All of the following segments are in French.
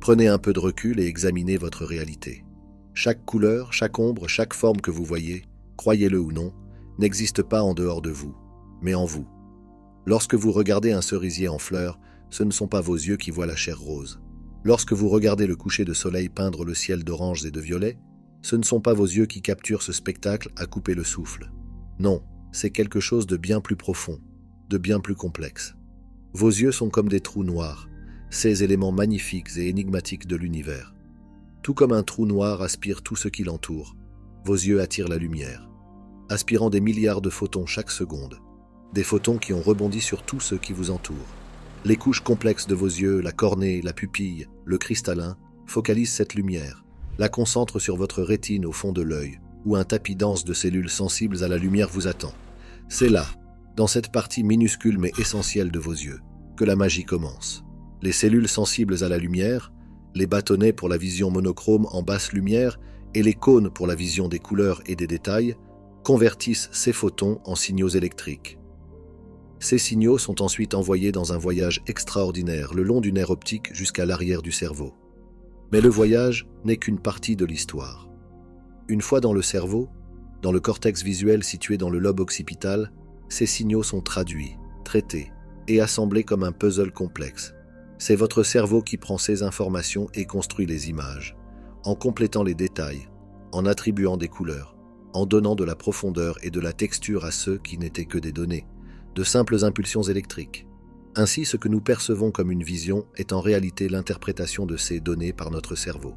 Prenez un peu de recul et examinez votre réalité. Chaque couleur, chaque ombre, chaque forme que vous voyez, croyez-le ou non, n'existe pas en dehors de vous, mais en vous. Lorsque vous regardez un cerisier en fleurs, ce ne sont pas vos yeux qui voient la chair rose. Lorsque vous regardez le coucher de soleil peindre le ciel d'orange et de violet, ce ne sont pas vos yeux qui capturent ce spectacle à couper le souffle. Non, c'est quelque chose de bien plus profond, de bien plus complexe. Vos yeux sont comme des trous noirs, ces éléments magnifiques et énigmatiques de l'univers. Tout comme un trou noir aspire tout ce qui l'entoure, vos yeux attirent la lumière, aspirant des milliards de photons chaque seconde, des photons qui ont rebondi sur tout ce qui vous entoure. Les couches complexes de vos yeux, la cornée, la pupille, le cristallin, focalisent cette lumière, la concentrent sur votre rétine au fond de l'œil, où un tapis dense de cellules sensibles à la lumière vous attend. C'est là, dans cette partie minuscule mais essentielle de vos yeux, que la magie commence. Les cellules sensibles à la lumière, les bâtonnets pour la vision monochrome en basse lumière et les cônes pour la vision des couleurs et des détails, convertissent ces photons en signaux électriques. Ces signaux sont ensuite envoyés dans un voyage extraordinaire le long du nerf optique jusqu'à l'arrière du cerveau. Mais le voyage n'est qu'une partie de l'histoire. Une fois dans le cerveau, dans le cortex visuel situé dans le lobe occipital, ces signaux sont traduits, traités et assemblés comme un puzzle complexe. C'est votre cerveau qui prend ces informations et construit les images, en complétant les détails, en attribuant des couleurs, en donnant de la profondeur et de la texture à ceux qui n'étaient que des données, de simples impulsions électriques. Ainsi, ce que nous percevons comme une vision est en réalité l'interprétation de ces données par notre cerveau.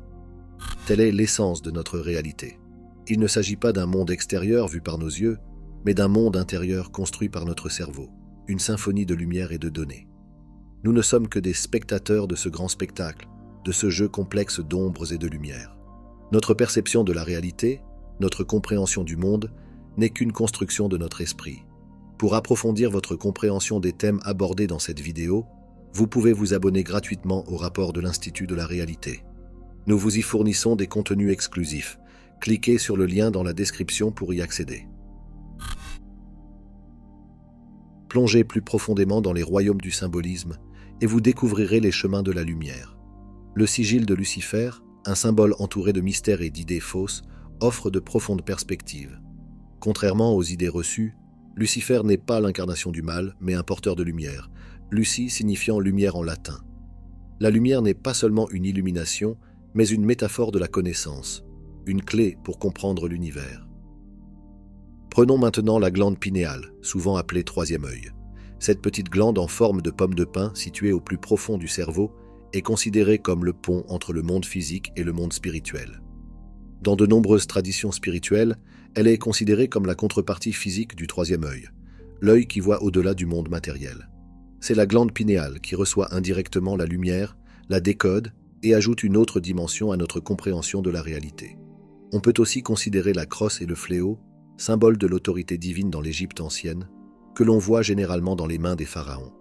Telle est l'essence de notre réalité. Il ne s'agit pas d'un monde extérieur vu par nos yeux, mais d'un monde intérieur construit par notre cerveau, une symphonie de lumière et de données. Nous ne sommes que des spectateurs de ce grand spectacle, de ce jeu complexe d'ombres et de lumière. Notre perception de la réalité, notre compréhension du monde, n'est qu'une construction de notre esprit. Pour approfondir votre compréhension des thèmes abordés dans cette vidéo, vous pouvez vous abonner gratuitement au rapport de l'Institut de la réalité. Nous vous y fournissons des contenus exclusifs. Cliquez sur le lien dans la description pour y accéder. Plongez plus profondément dans les royaumes du symbolisme et vous découvrirez les chemins de la lumière. Le sigil de Lucifer, un symbole entouré de mystères et d'idées fausses, offre de profondes perspectives. Contrairement aux idées reçues, Lucifer n'est pas l'incarnation du mal, mais un porteur de lumière, Luci signifiant lumière en latin. La lumière n'est pas seulement une illumination, mais une métaphore de la connaissance, une clé pour comprendre l'univers. Prenons maintenant la glande pinéale, souvent appelée troisième œil. Cette petite glande en forme de pomme de pin, située au plus profond du cerveau, est considérée comme le pont entre le monde physique et le monde spirituel. Dans de nombreuses traditions spirituelles, elle est considérée comme la contrepartie physique du troisième œil, l'œil qui voit au-delà du monde matériel. C'est la glande pinéale qui reçoit indirectement la lumière, la décode et ajoute une autre dimension à notre compréhension de la réalité. On peut aussi considérer la crosse et le fléau, symbole de l'autorité divine dans l'Égypte ancienne, que l'on voit généralement dans les mains des pharaons.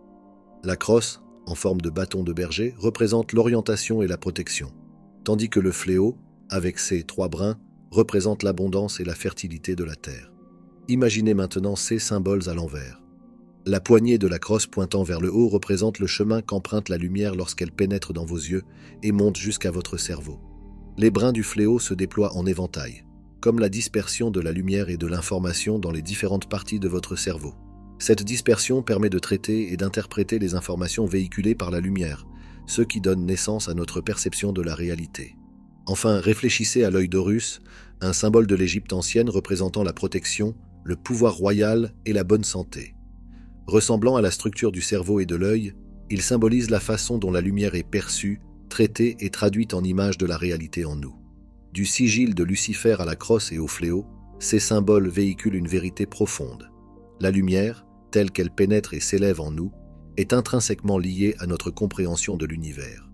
La crosse, en forme de bâton de berger, représente l'orientation et la protection, tandis que le fléau, avec ses 3 brins, représente l'abondance et la fertilité de la terre. Imaginez maintenant ces symboles à l'envers. La poignée de la crosse pointant vers le haut représente le chemin qu'emprunte la lumière lorsqu'elle pénètre dans vos yeux et monte jusqu'à votre cerveau. Les brins du fléau se déploient en éventail, comme la dispersion de la lumière et de l'information dans les différentes parties de votre cerveau. Cette dispersion permet de traiter et d'interpréter les informations véhiculées par la lumière, ce qui donne naissance à notre perception de la réalité. Enfin, réfléchissez à l'œil d'Horus, un symbole de l'Égypte ancienne représentant la protection, le pouvoir royal et la bonne santé. Ressemblant à la structure du cerveau et de l'œil, il symbolise la façon dont la lumière est perçue, traitée et traduite en images de la réalité en nous. Du sigil de Lucifer à la crosse et au fléau, ces symboles véhiculent une vérité profonde. La lumière, telle qu'elle pénètre et s'élève en nous, est intrinsèquement liée à notre compréhension de l'univers.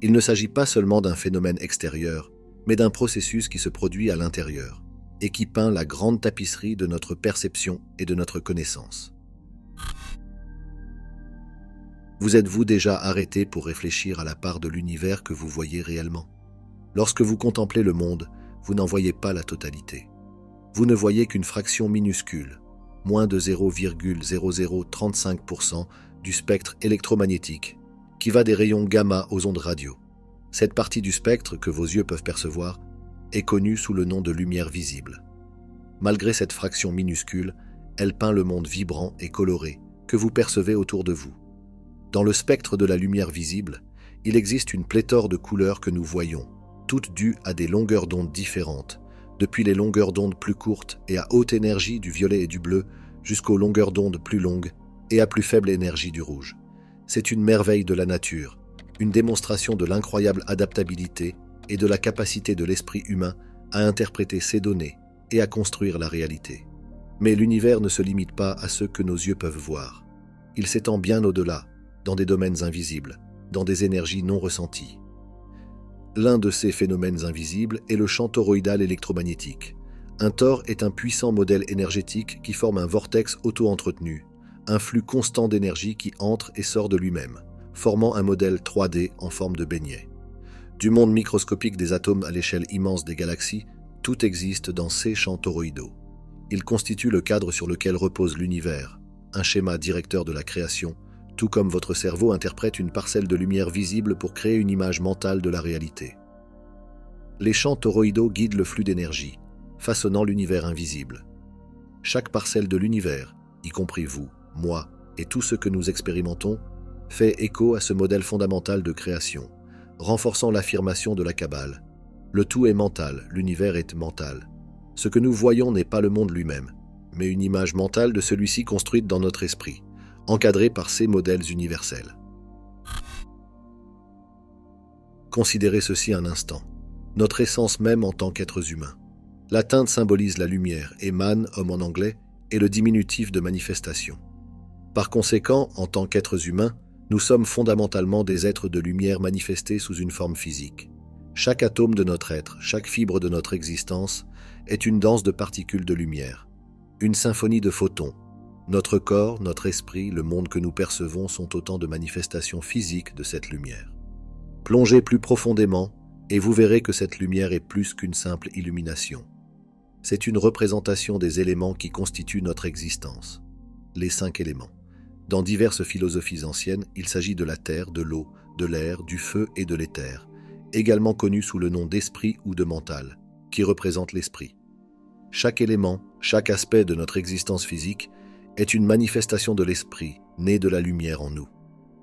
Il ne s'agit pas seulement d'un phénomène extérieur, mais d'un processus qui se produit à l'intérieur et qui peint la grande tapisserie de notre perception et de notre connaissance. Vous êtes-vous déjà arrêté pour réfléchir à la part de l'univers que vous voyez réellement? Lorsque vous contemplez le monde, vous n'en voyez pas la totalité. Vous ne voyez qu'une fraction minuscule, moins de 0,0035% du spectre électromagnétique, qui va des rayons gamma aux ondes radio. Cette partie du spectre que vos yeux peuvent percevoir est connue sous le nom de lumière visible. Malgré cette fraction minuscule, elle peint le monde vibrant et coloré que vous percevez autour de vous. Dans le spectre de la lumière visible, il existe une pléthore de couleurs que nous voyons, toutes dues à des longueurs d'onde différentes, depuis les longueurs d'onde plus courtes et à haute énergie du violet et du bleu, jusqu'aux longueurs d'onde plus longues et à plus faible énergie du rouge. C'est une merveille de la nature, une démonstration de l'incroyable adaptabilité et de la capacité de l'esprit humain à interpréter ces données et à construire la réalité. Mais l'univers ne se limite pas à ce que nos yeux peuvent voir. Il s'étend bien au-delà, dans des domaines invisibles, dans des énergies non ressenties. L'un de ces phénomènes invisibles est le champ toroïdal électromagnétique. Un tor est un puissant modèle énergétique qui forme un vortex auto-entretenu, un flux constant d'énergie qui entre et sort de lui-même, formant un modèle 3D en forme de beignet. Du monde microscopique des atomes à l'échelle immense des galaxies, tout existe dans ces champs toroïdaux. Ils constituent le cadre sur lequel repose l'univers, un schéma directeur de la création, tout comme votre cerveau interprète une parcelle de lumière visible pour créer une image mentale de la réalité. Les champs toroïdaux guident le flux d'énergie, façonnant l'univers invisible. Chaque parcelle de l'univers, y compris vous, moi et tout ce que nous expérimentons, fait écho à ce modèle fondamental de création, renforçant l'affirmation de la Kabbale. Le tout est mental, l'univers est mental. Ce que nous voyons n'est pas le monde lui-même, mais une image mentale de celui-ci construite dans notre esprit, encadrée par ces modèles universels. Considérez ceci un instant, notre essence même en tant qu'êtres humains. La teinte symbolise la lumière et man, homme en anglais, est le diminutif de manifestation. Par conséquent, en tant qu'êtres humains, nous sommes fondamentalement des êtres de lumière manifestés sous une forme physique. Chaque atome de notre être, chaque fibre de notre existence est une danse de particules de lumière, une symphonie de photons. Notre corps, notre esprit, le monde que nous percevons sont autant de manifestations physiques de cette lumière. Plongez plus profondément et vous verrez que cette lumière est plus qu'une simple illumination. C'est une représentation des éléments qui constituent notre existence, les 5 éléments. Dans diverses philosophies anciennes, il s'agit de la terre, de l'eau, de l'air, du feu et de l'éther, également connus sous le nom d'esprit ou de mental, qui représente l'esprit. Chaque élément, chaque aspect de notre existence physique est une manifestation de l'esprit, né de la lumière en nous.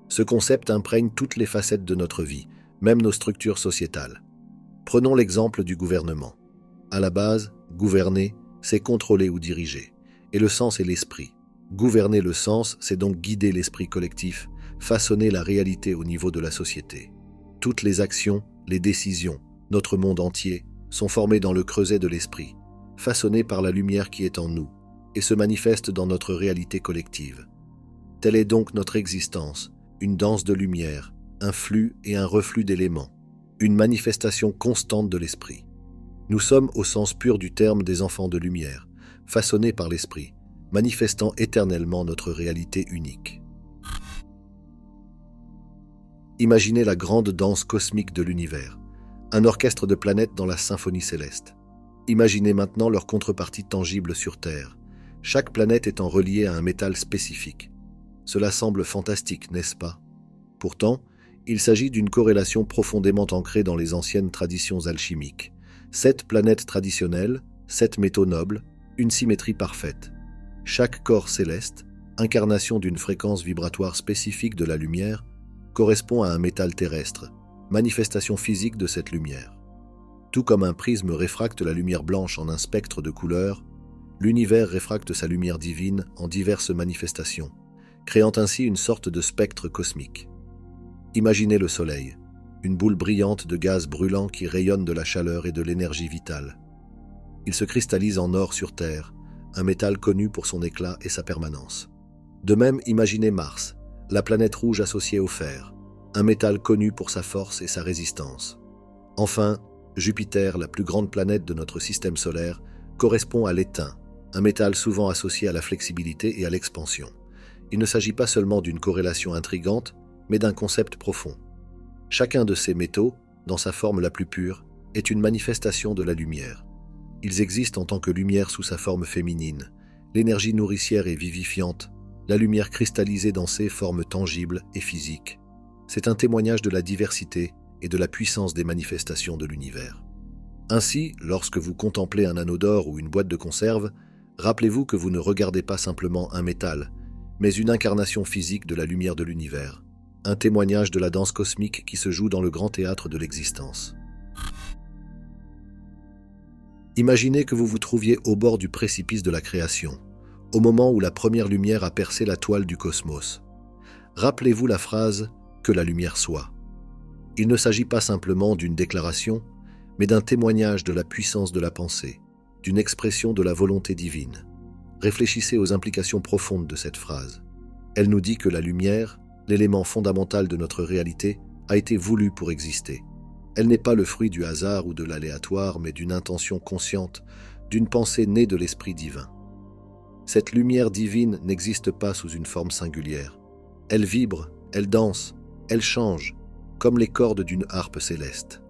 Ce concept imprègne toutes les facettes de notre vie, même nos structures sociétales. Prenons l'exemple du gouvernement. À la base, gouverner, c'est contrôler ou diriger, et le sens est l'esprit. Gouverner le sens, c'est donc guider l'esprit collectif, façonner la réalité au niveau de la société. Toutes les actions, les décisions, notre monde entier, sont formés dans le creuset de l'esprit, façonnés par la lumière qui est en nous, et se manifestent dans notre réalité collective. Telle est donc notre existence, une danse de lumière, un flux et un reflux d'éléments, une manifestation constante de l'esprit. Nous sommes au sens pur du terme des enfants de lumière, façonnés par l'esprit, manifestant éternellement notre réalité unique. Imaginez la grande danse cosmique de l'univers, un orchestre de planètes dans la symphonie céleste. Imaginez maintenant leur contrepartie tangible sur Terre, chaque planète étant reliée à un métal spécifique. Cela semble fantastique, n'est-ce pas? Pourtant, il s'agit d'une corrélation profondément ancrée dans les anciennes traditions alchimiques. 7 planètes traditionnelles, 7 métaux nobles, une symétrie parfaite. Chaque corps céleste, incarnation d'une fréquence vibratoire spécifique de la lumière, correspond à un métal terrestre, manifestation physique de cette lumière. Tout comme un prisme réfracte la lumière blanche en un spectre de couleurs, l'univers réfracte sa lumière divine en diverses manifestations, créant ainsi une sorte de spectre cosmique. Imaginez le Soleil, une boule brillante de gaz brûlant qui rayonne de la chaleur et de l'énergie vitale. Il se cristallise en or sur Terre, un métal connu pour son éclat et sa permanence. De même, imaginez Mars, la planète rouge associée au fer, un métal connu pour sa force et sa résistance. Enfin, Jupiter, la plus grande planète de notre système solaire, correspond à l'étain, un métal souvent associé à la flexibilité et à l'expansion. Il ne s'agit pas seulement d'une corrélation intrigante, mais d'un concept profond. Chacun de ces métaux, dans sa forme la plus pure, est une manifestation de la lumière. Ils existent en tant que lumière sous sa forme féminine, l'énergie nourricière et vivifiante, la lumière cristallisée dans ses formes tangibles et physiques. C'est un témoignage de la diversité et de la puissance des manifestations de l'univers. Ainsi, lorsque vous contemplez un anneau d'or ou une boîte de conserve, rappelez-vous que vous ne regardez pas simplement un métal, mais une incarnation physique de la lumière de l'univers, un témoignage de la danse cosmique qui se joue dans le grand théâtre de l'existence. Imaginez que vous vous trouviez au bord du précipice de la création, au moment où la première lumière a percé la toile du cosmos. Rappelez-vous la phrase « que la lumière soit ». Il ne s'agit pas simplement d'une déclaration, mais d'un témoignage de la puissance de la pensée, d'une expression de la volonté divine. Réfléchissez aux implications profondes de cette phrase. Elle nous dit que la lumière, l'élément fondamental de notre réalité, a été voulue pour exister. Elle n'est pas le fruit du hasard ou de l'aléatoire, mais d'une intention consciente, d'une pensée née de l'Esprit divin. Cette lumière divine n'existe pas sous une forme singulière. Elle vibre, elle danse, elle change, comme les cordes d'une harpe céleste.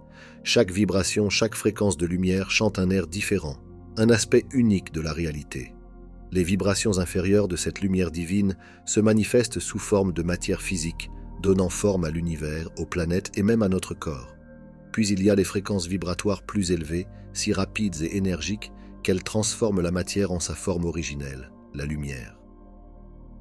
Chaque vibration, chaque fréquence de lumière chante un air différent, un aspect unique de la réalité. Les vibrations inférieures de cette lumière divine se manifestent sous forme de matière physique, donnant forme à l'univers, aux planètes et même à notre corps. Puis il y a les fréquences vibratoires plus élevées, si rapides et énergiques qu'elles transforment la matière en sa forme originelle, la lumière.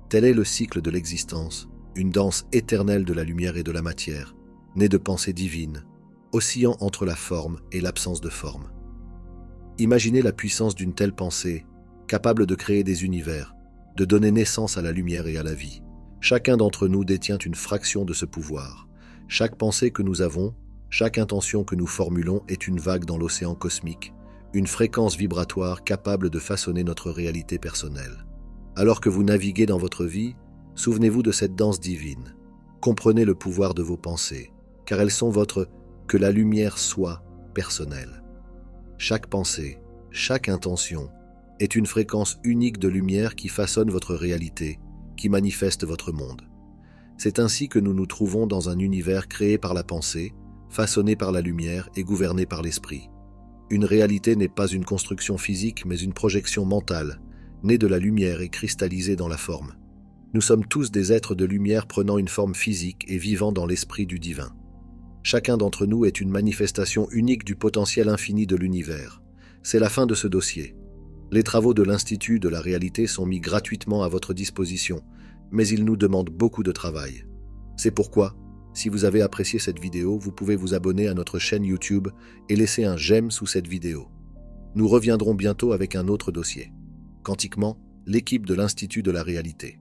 Tel est le cycle de l'existence, une danse éternelle de la lumière et de la matière, née de pensées divines, oscillant entre la forme et l'absence de forme. Imaginez la puissance d'une telle pensée, capable de créer des univers, de donner naissance à la lumière et à la vie. Chacun d'entre nous détient une fraction de ce pouvoir. Chaque pensée que nous avons, chaque intention que nous formulons est une vague dans l'océan cosmique, une fréquence vibratoire capable de façonner notre réalité personnelle. Alors que vous naviguez dans votre vie, souvenez-vous de cette danse divine. Comprenez le pouvoir de vos pensées, car elles sont votre « que la lumière soit » personnelle. Chaque pensée, chaque intention est une fréquence unique de lumière qui façonne votre réalité, qui manifeste votre monde. C'est ainsi que nous nous trouvons dans un univers créé par la pensée, façonné par la lumière et gouverné par l'esprit. Une réalité n'est pas une construction physique, mais une projection mentale, née de la lumière et cristallisée dans la forme. Nous sommes tous des êtres de lumière prenant une forme physique et vivant dans l'esprit du divin. Chacun d'entre nous est une manifestation unique du potentiel infini de l'univers. C'est la fin de ce dossier. Les travaux de l'Institut de la réalité sont mis gratuitement à votre disposition, mais ils nous demandent beaucoup de travail. C'est pourquoi, si vous avez apprécié cette vidéo, vous pouvez vous abonner à notre chaîne YouTube et laisser un j'aime sous cette vidéo. Nous reviendrons bientôt avec un autre dossier. Quantiquement, l'équipe de l'Institut de la réalité.